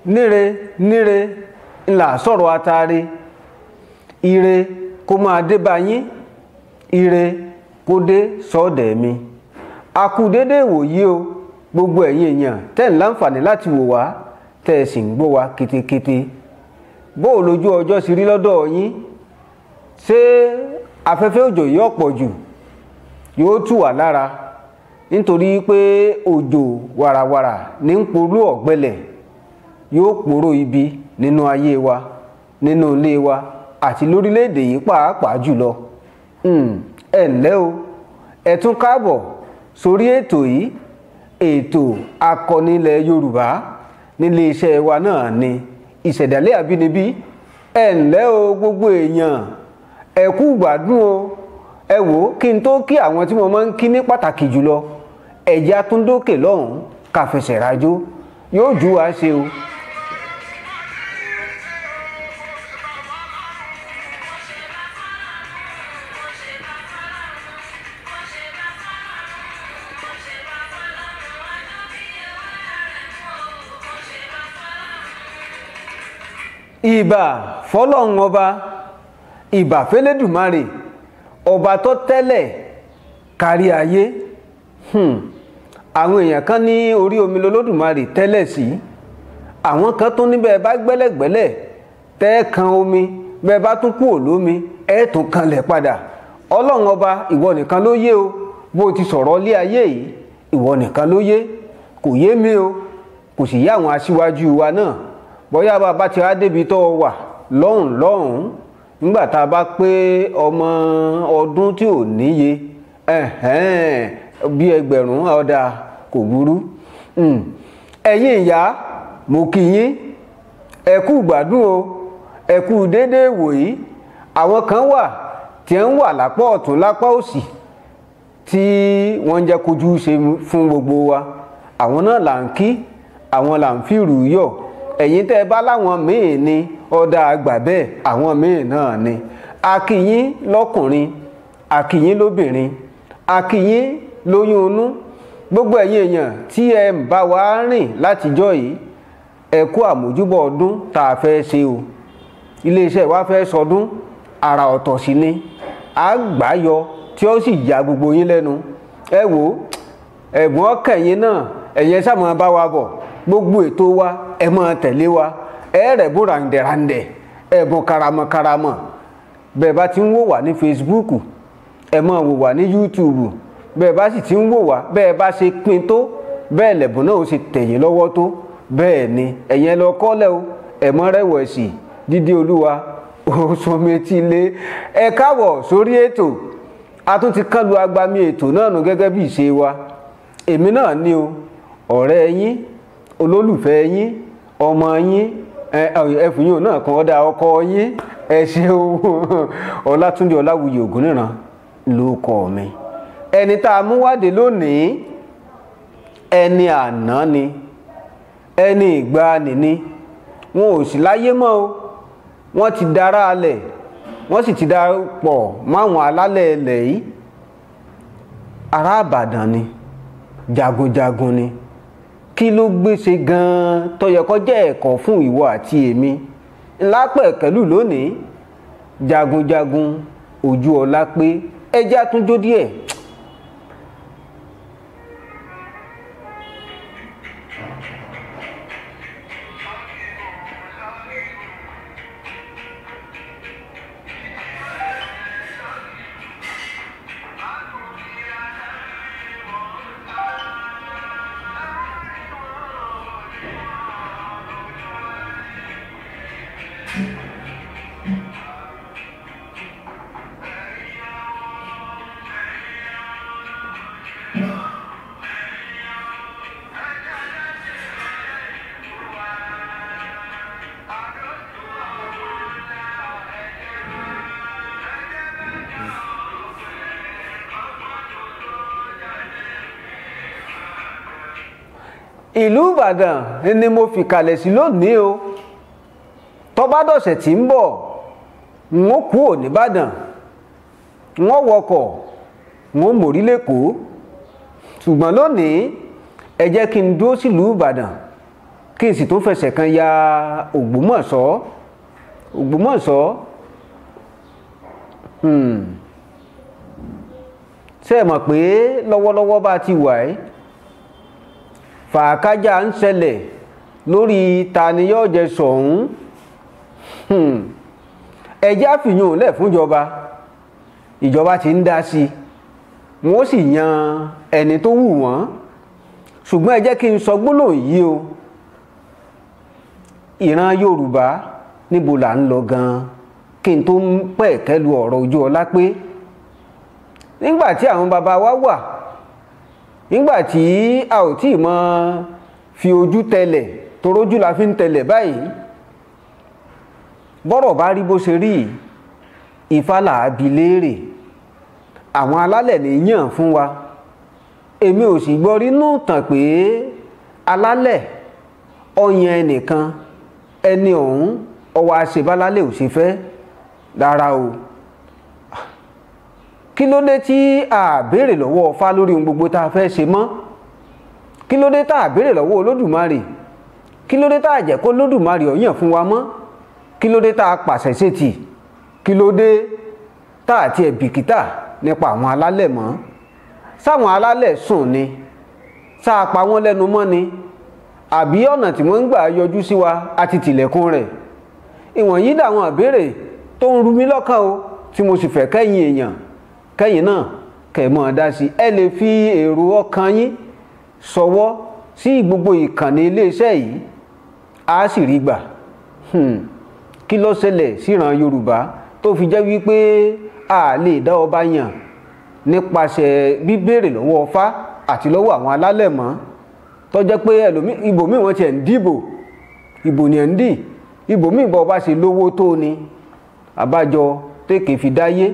níre níre ńlá sọ̀rọ̀ atare. Ire kó máa dé bá yín, ire kó dé sọ́ọ̀dẹ̀ mi. A kú dédé ìwòyí o gbogbo ẹ̀yin èèyàn tẹ́ ń láǹfààní láti wò wá tẹ́ ẹ sì ń gbọ́ wa kétékété. Bó o lójú ọjọ́ sì rí lọ́dọ̀ yín? Ṣé afẹ́fẹ́ òjò yóò pọ̀ jù? Yóò tù wá lára nítorí pé òjò wàràwàrà ní ń porú ọ̀gbẹlẹ̀, yóò poró ibi nínú ayé wa, nínú ilé wa àti lórílẹ̀‐èdè yìí pàápàá jùlọ. Ẹ ǹlẹ́ o, ẹ tún káàbọ̀ sórí ètò yìí, ètò akọni ilẹ̀ Yorùbá nílé iṣẹ́ wa náà ni ìṣẹ̀dálẹ̀ àbínibí. Ẹ ǹlẹ́ o gbogbo èèyàn, ẹ kú gbádùn o. Ẹ wò kí n tó kí àwọn tí mo máa ń kí ní pàtàkì jùlọ, ẹ̀jẹ̀ Àtúndókè lọ́hùn ká fẹsẹ̀ rajó, yóò jú wa ṣe o. Ìbà fọ́lọ́run ọba, ìbà fẹ́lẹ́dùmarè, ọba tó tẹ́lẹ̀ kárí ayé. Àwọn èèyàn kan ní orí omi lolódùmarè tẹ́lẹ̀ sí, àwọn kan tún níbẹ̀ bá gbẹ́lẹ̀gbẹ́lẹ̀ tẹ́ kan omi, bẹ́ẹ̀ bá tún kú olómi ẹ̀ tún kanlẹ̀ padà. Ọlọ́run ọba ìwọ nìkan ló yé o, bó ti sọ̀rọ̀ lé ayé yìí ìwọ nìkan ló yé, kò yé mi o, kò sì yé àwọn aṣíwájú wa náà. Bóyá bàbá ti wá débi tó wà lọ́hùn nígbà tá a bá pé ọmọ ọdún tí ò níye bí ẹgbẹ̀rún ọ̀dà kò burú. Ẹ̀yin ìyá mo kí yín, ẹ kú gbádùn o, ẹ kú dédé wòyí. Àwọn kan wà tí ń wà lápá ọ̀tún lápá òsì tí wọ́n jẹ́ kojú ṣe fún gbogbo wa. Àwọn náà là ń kí, àwọn là ń fìrù yọ̀. Ẹ̀yin tẹ́ bá láwọn míì ni ọ̀dà àgbà bẹ́ẹ̀, àwọn míì náà ni. A kí yín lọ́kùnrin, a kí yín lóbìnrin, a kí yín lóyún inú. Gbogbo ẹ̀yin èèyàn tí ẹ ń bá wa rìn látijọ́ yìí, ẹ kú àmójúbọ̀ ọdún tá a fẹ́ ṣe o. Iléeṣẹ́ wa fẹ́ sọdún àrà ọ̀tọ̀ sí ni, àgbáyọ tí ó sì ya gbogbo yín lẹ́nu. Ẹ wò ẹ̀bùn ọkẹ̀yìn náà, ẹ̀yẹ sáà máa bá wa bọ̀. Gbogbo ètò wa ẹ máa tẹ̀lé wa, ẹ rẹ̀bùn ràǹdẹ̀ràǹdẹ̀, ẹ̀bùn karamọ̀karamọ̀. Bẹ́ẹ̀ bá ti ń wò wá ní Facebook, ẹ máa wò wá ní YouTube. Bẹ́ẹ̀ bá sì ti ń wò wá, bẹ́ẹ̀ bá ṣe pín tó bẹ́ẹ̀ lẹ̀bùn náà ó ṣe tẹ̀yìn lọ́wọ́ tó. Bẹ́ẹ̀ ni ẹ̀yin lọ kọ́lẹ̀ o, ẹ mọ́ rẹ̀wẹ̀sì dídí olúwa òsùnmẹ́tì lé. Ẹ káàbọ̀ sórí ètò. A tún ti kán lu agbami ètò náà nù gẹ́gẹ́ bí ìṣe wa. Èmi náà ni o, ọ̀rẹ́ yín, olólùfẹ́ yín, ọmọ yín, ẹfùyín náà kan ọ̀dà ọkọ yín. Ẹ ṣeun. Ọlátúndé Láwuyì Ògúnníran ló kọ mi. Ẹni tá a mú wáde lónìí, ẹni àná ni, ẹni ìgbàanì ni. Wọn ò sí láyé mọ́ o, wọ́n ti dára alẹ̀, wọ́n sì ti darapọ̀ máwọn alálẹ̀ ilẹ̀ yìí. Ará Ìbàdàn ni, jagunjagun ni. Kí ló gbéṣe gan-an tó yẹ kó jẹ́ ẹ̀kọ́ fún ìwọ àti èmi? Lápẹ̀kẹ́lù lónìí, jagunjagun Ojúọlápé. Ẹ jẹ́ àtúnjó díẹ̀. Ìlú Ìbàdàn ni mo fi kalẹ̀ sí lónìí o. Tó bá dọ̀sẹ̀ tí ń bọ̀, n ó kúrò ní Ìbàdàn, n ó wọkọ̀, n ó mórí l'Èkó. Ṣùgbọ́n lónìí ẹ jẹ́ kí n dúró sílùú Ìbàdàn kí n sì tó fẹsẹ̀ kan ya Ògbómọ̀ṣọ́. ṣé ẹ mọ̀ pé lọ́wọ́lọ́wọ́ bá ti wà ẹ́ fàákájà ń ṣẹlẹ̀ lórí ta ni yóò jẹ sọ̀hún. ẹjẹ́ àfihàn lẹ̀ fúnjọba, ìjọba ti ń dá sí i, wọ́n sì yan ẹni tó wù wọ́n. ṣùgbọ́n ẹ jẹ́ kí n sọ gbólóhùn yìí o, ìran Yorùbá níbo là ń lọ gan-an kí n tó pẹ̀ kẹ́lu ọ̀rọ̀ Ojúọlápé. nígbà tí àwọn bàbá wa wà, nígbà tí a ò tí ì mọ fi ojú tẹlẹ̀, torójú la fi ń tẹlẹ̀ báyìí, bọ́rọ̀ bá rí bó ṣe rí, Ifá là á bi léèrè, àwọn alálẹ̀ ní yàn fún wa. èmi ò sì gbọ́ rínú tàn pé alálẹ̀ ọyàn ẹnìkan, ẹni ọ̀hún ọwọ́ àṣebálálẹ̀ ò ṣe fẹ́ rárá o. kí ló dé tí a béèrè lọ́wọ́ Ọfá lórí ohun gbogbo tá a fẹ́ ṣe mọ́? kí ló dé tá a béèrè lọ́wọ́ Olódùmarè? kí ló dé tá a jẹ́ kó Olódùmarè ó yàn fún wa mọ́? kí ló dé tá a pàṣẹ sétí? kí ló dé tá a tiẹ̀ bìkítà nípa àwọn alálẹ̀ mọ́? sáwọn alálẹ̀ sùn ni? sá a pa wọ́n lẹ́nu mọ́ ni? àbí ọ̀nà tí wọ́n ń gbà yọjú sí wa àti tìlẹ̀kùn rẹ̀? ìwọ̀nyí làwọn ìbéèrè tó ń rú mi lọ́kàn o, tí mo sì fẹ́ kẹ́yìn èèyàn, kẹ́yìn náà kẹ́ mọ́ dá sí. ẹ lè fi èrò ọkàn yín ṣọwọ́ sí gbogbo ìkànnì iléeṣẹ́ yìí, a sì rí gbà. kí ló ṣẹlẹ̀ síran Yorùbá tó fi jẹ́ wípé a lè dá ọba yàn nípasẹ̀ bíbéèrè lọ́wọ́ Ọfá àti lọ́wọ́ àwọn alálẹ̀ mọ́? tó jẹ́ pé ibòmíì wọ́n tiẹ̀ ń dìbò, ìbò ni ẹ̀ ń dì, ibòmíì bọ́ ọba ṣe lówó tó ni. àbájọ tèkè fi dáyé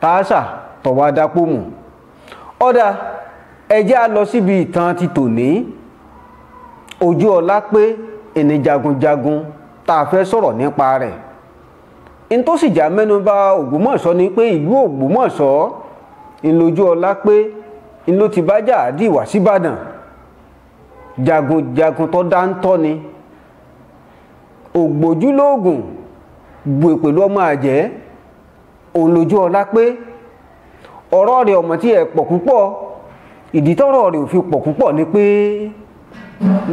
tààṣà tọ̀wá dápò mù. ọ̀dà ẹjẹ́ á lọ síbi ìtàn ti tòní. Ojúọlápé ẹni jagunjagun tá a fẹ́ sọ̀rọ̀ nípa rẹ̀. n tó sì já mẹ́nubà Ògbómọ̀ṣọ́ ni pé ìlú Ògbómọ̀ṣọ́ Ojúọlápé ló ti bá jà dìwà síbàdàn. jagunjagun tó dáńtọ́ ni, ògbójúlóògùn gbè pẹ̀lú ọmọ àjẹ́ òun Ojúọlápé. ọ̀rọ̀ rẹ̀ ọmọ tí ẹ̀ pọ̀ púpọ̀, ìdí tọ́rọ̀ rẹ̀ ò fi pọ̀ púpọ̀ ni pé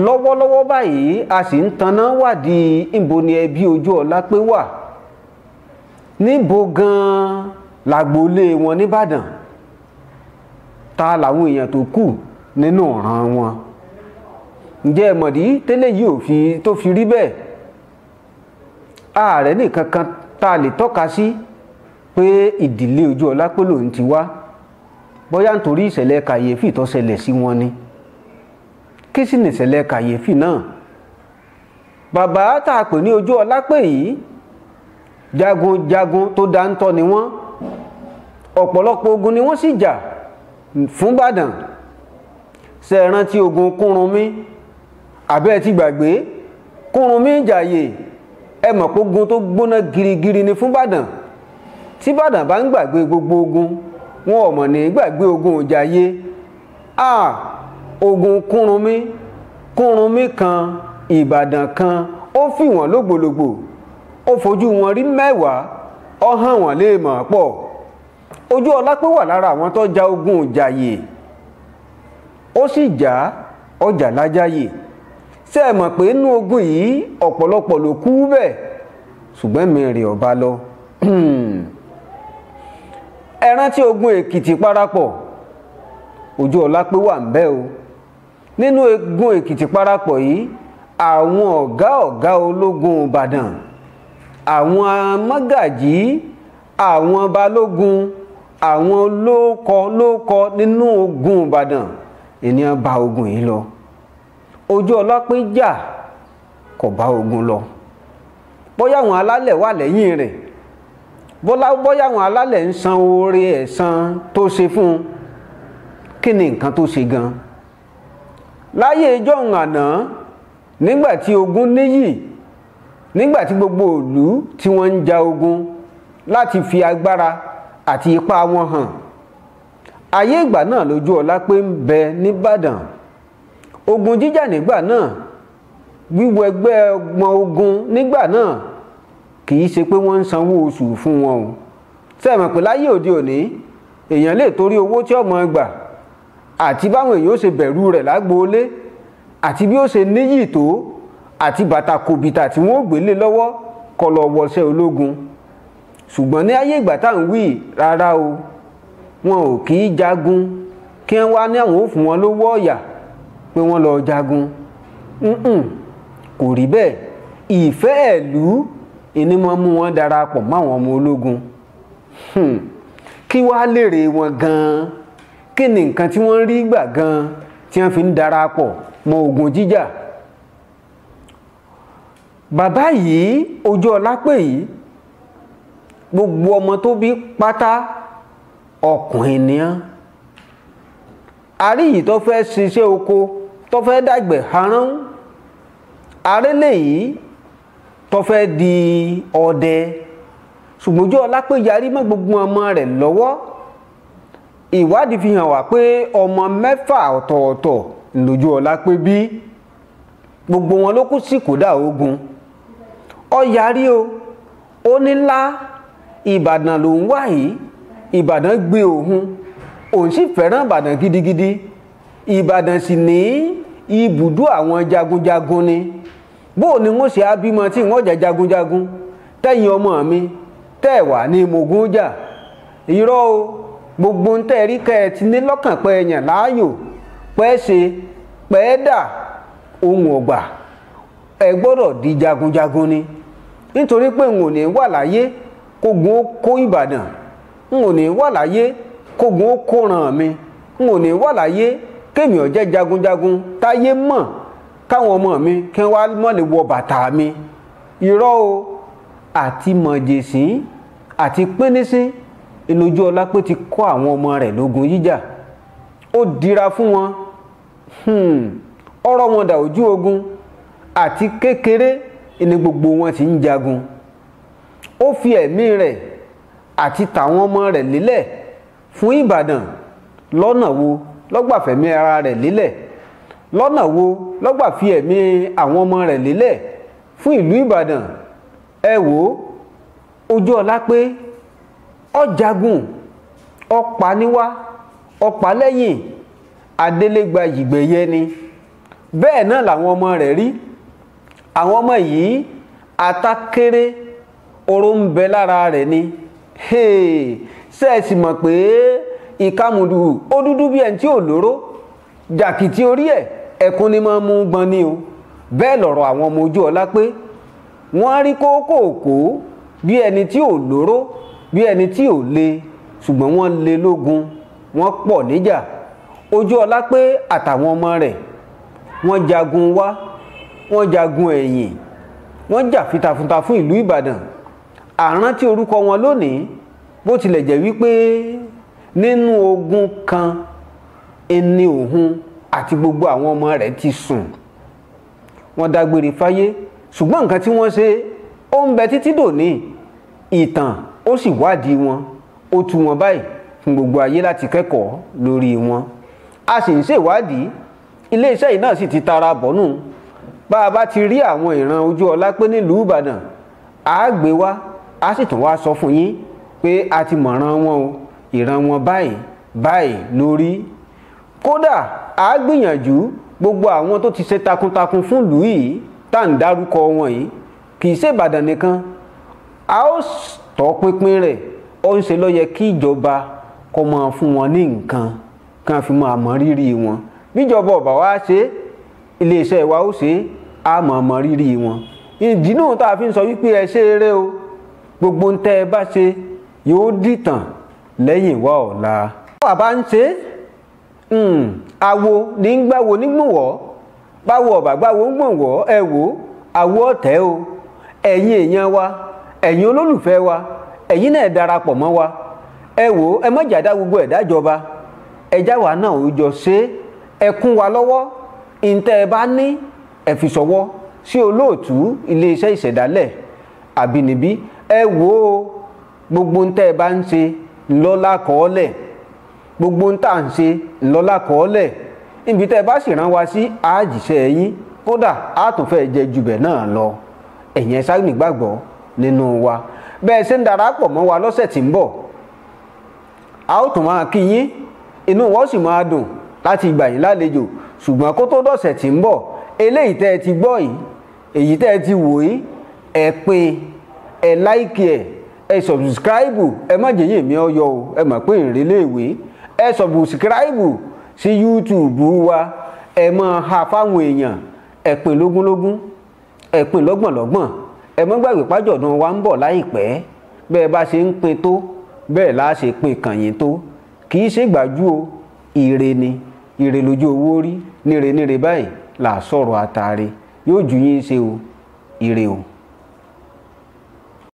lọ́wọ́lọ́wọ́ báyìí a sì ń taná wádìí níbo ni ẹbí Ojúọlápé wà, níbo gan-an làgbólé wọn nìbàdàn, ta làwọn èèyàn tó kù nínú ọ̀ràn wọn. ǹjẹ́ ẹ mọ̀dí tẹ́lẹ̀ yìí tó fi rí bẹ́ẹ̀? ààrẹ nìkan kan tá a lè tọ́ka sí pé ìdílé Ojúọlápé lòun ti wá, bóyá nítorí ìṣẹ̀lẹ̀ kàyéfì tó ṣẹlẹ̀ sí wọn ni. kí sì ní ìṣẹ̀lẹ̀ kàyéfì náà? bàbá tá a pè ní Ojúọlápé yìí, jagunjagun tó dáńtọ́ ni wọ́n. ọ̀pọ̀lọpọ̀ ogun ni wọ́n sì jà fún Ìbàdàn. ṣé ẹ rántí ogun Kúrúnmí? àbẹ́ ti gbàgbé? Kúrúnmí jàyè, ẹ mọ̀ pé ogun tó gbóná girigiri ni fún Ìbàdàn. tí Ìbàdàn bá ń gbàgbé gbogbo ogun, wọn ò mọ̀ ní gbàgbé ogun Ìjàyè. ogun Kúrúnmí kan, Ìbàdàn kan, ó fi wọ́n lógbòlógbò, ó fojú wọn rí mẹ́wàá, ó hàn wọ́n lè mọ̀ pọ̀. Ojúọlápé wà lára àwọn tó ja ogun Ìjàyè, ó sì já ọjà lájàyè. ṣé ẹ mọ̀ pé inú ogun yìí ọ̀pọ̀lọpọ̀ ló kú bẹ́ẹ̀, ṣùgbọ́n mi rè ọba lọ. ẹ rántí ogun Èkìtì parapọ̀? Ojúọlápé wà ń bẹ̀ o. nínú ogun Èkìtì parapọ̀ yìí, àwọn ọ̀gá ológun Ìbàdàn, àwọn mágàjí, àwọn balógun, àwọn lóókọ nínú ogun Ìbàdàn ènìyàn bá ogun yìí lọ. Ojúọlápé jà kò bá ogun lọ. bóyá àwọn alálẹ̀ wà lẹ́yìn rẹ̀, bóyá àwọn alálẹ̀ ń san oore ẹ̀san tó ṣe fún un. kí ni nǹkan tó ṣe gan? láyé ìjọ́un àná, nígbàtí ogun níyì, nígbàtí gbogbo ìlú tí wọ́n ń ja ogun láti fi agbára àti ipá wọn hàn, ayé ìgbà náà Ojúọlápé ń bẹ nìbàdàn. ogun jíjà nígbà náà wíwọ ẹgbẹ́ ọmọ ogun nígbà náà kì í ṣe pé wọ́n ń sanwó oṣù fún wọn o. Ṣé mọ̀ pé láyé òde òní èèyàn lè torí owó tí ọmọ gbà àti báwọn èèyàn ó ṣe bẹ̀rù rẹ̀ lágboolé àti bí ó ṣe níyì tó àti bàtà kòbìtà tí wọ́n ó gbélé lọ́wọ́ kó lọ wọṣẹ́ ológun. Ṣùgbọ́n ní ayé ìgbà tá à ń wí rárá o, wọn ò kì í jagun kí wọ́n wá ní àwọn ó fún wọn lówó ọ̀yà pé wọ́n lọ jagun. Kò rí bẹ́ẹ̀. Ìfẹ́ ìlú ìní máa mú wọn darapọ̀ máwọn ọmọ ológun. Kí wá lèrè wọn gan-an? Kí ni nǹkan tí wọ́n rí gbà gan-an tí wọ́n fi ń darapọ̀ mọ́ ogun jíjà? Bàbá yìí Ojúọlápé yìí, gbogbo ọmọ tó bí pátá ọkùnrin ni án. Àrí yìí tó fẹ́ ṣiṣẹ́ oko tó fẹ́ dàgbẹ̀ harán, àrélé yìí tó fẹ́ di ọdẹ. Ṣùgbọ́n Ojúọlápé yarí mọ́ gbogbo ọmọ rẹ̀ lọ́wọ́. Ìwádìí fi hàn wá pé ọmọ 6 ọ̀tọ̀ọ̀tọ̀ l'Ojúọlápé bí. Gbogbo wọn ló kú sí kódà ogun. Ó yarí o, ó ní lá Ìbàdàn ló ń wá yìí, Ìbàdàn gbé òun sì fẹ́ràn Ìbàdàn gidigidi. Ìbàdàn sì ní ibùdó àwọn jagunjagun ni. Bó ni wọ́n ṣe á bímọ tí wọ́n jẹ́ jagunjagun tẹ́yìn ọmọ mi tẹ́ wà ní mogun jà? Irọ́ o, gbogbo ń tẹ́ rí kẹ́ ẹ ti ní lọ́kàn pé ẹ̀yàn láàyò pẹ́ ṣe pẹ́ dà ohun ọ̀gbà ẹ gbọ́dọ̀ di jagunjagun ni. Nítorí pé n ò ní wà láyé kógun ó kó Ìbàdàn, n ò ní wà láyé kógun ó kó ràn mi, n ò ní wà láyé kémi ó jẹ́ jagunjagun táyé mọ̀ káwọn ọmọ mi kí wọ́n wá mọ́ lè wọ bàtà mi. Irọ́ o, àti mọ̀jẹ̀sín àti pínísín Ojúọlápé ti kọ́ àwọn ọmọ rẹ̀ lógun jíjà. Ó dira fún wọn. Ọ̀rọ̀ wọn dà ojú ogun àti kékeré ni gbogbo wọn ti ń jagun. Ó fi ẹ̀mí rẹ̀ àti tàwọn ọmọ rẹ̀ lélẹ̀ fún Ìbàdàn. Lọ́nà wo lọ́gbà fẹ̀mí ara rẹ̀ lélẹ̀? Lọ́nà wo lọ́gbà fi ẹ̀mí àwọn ọmọ rẹ̀ lélẹ̀ fún ìlú Ìbàdàn? Ẹ wò Ojúọlápé ó jagun, ó pa níwá, ó pa lẹ́yìn, adélégbàjì gbéyẹ ni. Bẹ́ẹ̀ náà làwọn ọmọ rẹ̀ rí. Àwọn ọmọ yìí atákéré oró ń bẹ lára rẹ̀ ni. Ṣé ẹ sì mọ̀ pé ìkàmùdù ó dúdú bí ẹni tí ò lóró, jàkìtì orí ẹ̀ ẹkún ni máa mú gbọ́n ni o. Bẹ́ẹ̀ lọ̀rọ̀ àwọn ọmọ Ojúọlápé. Wọ́n rí kókòkó bí ẹni tí ò lóró, bí ẹni tí ò le, ṣùgbọ́n wọ́n le lógun, wọ́n pọ̀ níjà. Ojúọlápé àtàwọn ọmọ rẹ̀ wọ́n jagun wá, wọ́n jagun ẹ̀yìn, wọ́n jà fitafita fún ìlú Ìbàdàn. Àrántí orúkọ wọn lónìí, bó tilẹ̀ jẹ́ wípé nínú ogun kan ẹni ohun àti gbogbo àwọn ọmọ rẹ̀ ti sùn. Wọ́n dágbére fáyé, ṣùgbọ́n nǹkan tí wọ́n ṣe ó ń bẹ títí dòní. Ìtàn ó sì wádìí wọn, ó tú wọn báyìí fún gbogbo ayé láti kẹ́kọ̀ọ́ lórí wọn. A sì ń ṣèwádìí, iléeṣẹ́ yìí náà sì ti tara bọ̀nú. Bá a bá ti rí àwọn ìran Ojúọlápé nílùú Ìbàdàn, a gbé wá, a sì tún wá sọ fún yín pé a ti mọ̀ràn wọn o, ìran wọn báyìí báyìí lórí. Kódà a gbìyànjú gbogbo àwọn tó ti ṣe takuntakun fún ìlú yìí tá à ń dárúkọ wọn yìí, kì í ṣe Ìbàdàn nìkan. A ó tọ́ pinpin rẹ̀, ó ń ṣe ló yẹ kí ìjọba kó máa fún wọn ní nǹkan kan fi máa mọ rírì wọn. Bíjọba ọ̀bà wa ṣe, iléeṣẹ́ wa ó ṣe, a máa mọ rírì wọn. Ìdí náà tá a fi ń sọ wípé ẹ ṣe eré o, gbogbo ń tẹ́ ẹ bá ṣe yóò dìtàn lẹ́yìn wá ọ̀la. Báwa bá ń ṣe àwo ní ń gbáwo nígbòwọ́, báwo ọ̀bà gbáwo ń gbòwọ́, ẹ wò àwo ọ̀tẹ̀ o. Ẹ̀yin èèyàn wa, ẹ̀yin olólùfẹ́ wa, ẹ̀yin náà darapọ̀ mọ́ wa. Ẹ wò ẹ má jàdá gbogbo ẹ̀dá jọba, ẹjá wa náà ó jọ ṣe, ẹ kún wa lọ́wọ́. Ìǹtẹ́ ẹ bá ní ẹ fi ṣọwọ́ sí olóòtú iléeṣẹ́ ìṣẹ̀dálẹ̀ àbínibí. Ẹ wò ó, gbogbo ń tẹ́ ẹ bá ń ṣe ńlọ́lá kọ́ọ́lẹ̀, gbogbo ń tà ń ṣe ńlọ́lá kọ́ọ́lẹ̀. Ibi tẹ́ ẹ bá sì rán wa sí àjíṣẹ́ yín kódà á tún fẹ́ jẹ jù bẹ́ẹ̀ náà lọ. Ẹ̀yin ẹ sá nígbàgbọ́ nínú wa. Bẹ́ẹ̀ ṣe ń darapọ̀ mọ́ wa lọ́sẹ̀ tí ń bọ̀, a ó tún máa kí yín, inú wa ó sì máa dùn láti gbà yín lálejò. Ṣùgbọ́n kó tó dọ̀sẹ̀ tí ń bọ̀, eléyìí tẹ́ ẹ ti gbọ́ yìí, èyí tẹ́ ẹ ti wò yìí, ẹ pín, ẹ like ẹ subscribe, ẹ má jẹ́ yín mi ọyọ o, ẹ mọ̀ pé ìrẹ́lẹ̀wé, ẹ subscribe sí YouTube wa, ẹ máa ha fáwọn èèyàn, ẹ pín lógúnlógún, ẹ pín lọ́gbọ̀nlọ́gbọ̀n. Ẹ má gbàgbé pájọ̀dún wa ń bọ̀ láìpẹ́. Bẹ́ẹ̀ bá ṣe ń pín tó, bẹ́ẹ̀ la ṣe pín kàn yín tó. Kì í ṣe gbàjú o, ire ni, ire lójú owó rí, níre níre báyìí là sọ̀rọ̀ àtàrí. Yóò ju yín ṣe o, ire o.